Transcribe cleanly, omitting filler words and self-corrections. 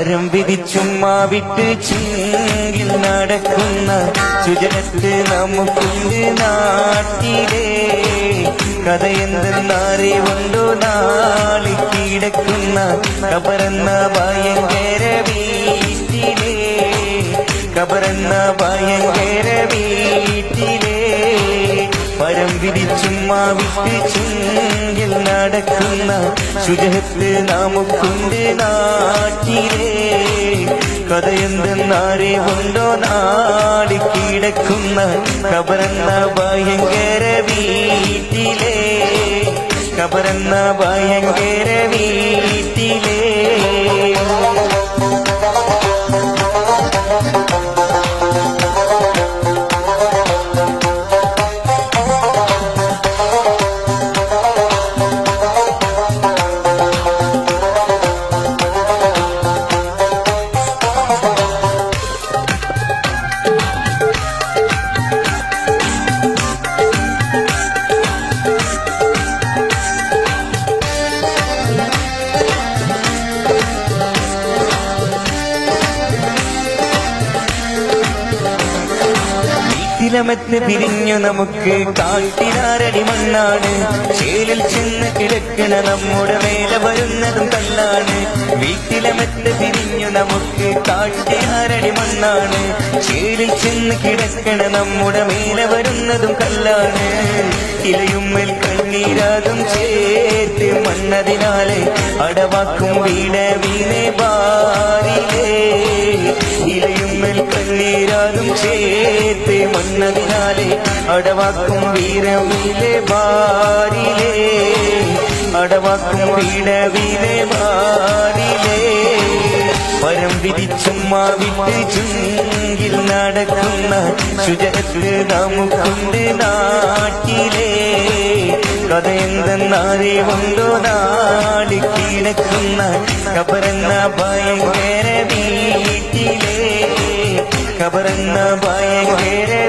പരം വിധിച്ചുമ്മാ വിട്ട് ചിങ്കിൽ നടക്കുന്ന സുജനത്ത് നമുക്കുണ്ട് നാട്ടിലെ കഥയെന്തെന്നറിവുണ്ടോ നാളി കിടക്കുന്ന കബറെന്ന ഭയങ്കര വീട്ടിലെ കബറെന്ന ഭയങ്കര വീട്ടിലെ പരം വിധിച്ചുമ്മാ വിട്ട് ചിങ്കിൽ നടക്കുന്ന ശുചിത്വ നമുക്കുണ്ട് നാട്ടിലെ കഥയെന്തെന്നറിവുണ്ടോ നാടി കിടക്കുന്ന കബറെന്ന ഭയങ്കര വീട്ടിലെ കബറെന്ന ഭയങ്കര വീട്ടിലെ ിലമത്ത് പിരിഞ്ഞു നമുക്ക് കാട്ടിനാരടി മണ്ണാണ് ചേലിൽ ചെന്ന് കിടക്കണ നമ്മുടെ മേലെ വരുന്നതും കല്ലാണ് വീട്ടിലമത്ത് പിരിഞ്ഞു നമുക്ക് കാട്ടിനാരടി മണ്ണാണ് ചേലിൽ ചെന്ന് കിടക്കണ നമ്മുടെ മേലെ വരുന്നതും കല്ലാണ് ഇലയുമ്മൽ കണ്ണീരാതും ചേർത്ത് മണ്ണതിനാലെ അടവാക്കും വീണെ ബാരിലേ ഇലയുമ്മൽ കണ്ണീരാതും ചേർത്ത് മണ്ണതിനാലെ അടവാക്കും വീരവിലെ ബാരിലേ അടവാക്കും വീണവിലെ ബാരിലേ പരം വിധിച്ചുമ്മാ വിട്ട് ചുങ്കിൽ നടക്കുന്ന ശുചിത്വ നമുക്കുണ്ട് നാട്ടിലെ കഥയെന്തെന്നറിവുണ്ടോ നാടി കിടക്കുന്ന കബറെന്ന ഭയങ്കര വീട്ടിലെ കബറെന്ന ഭയങ്കര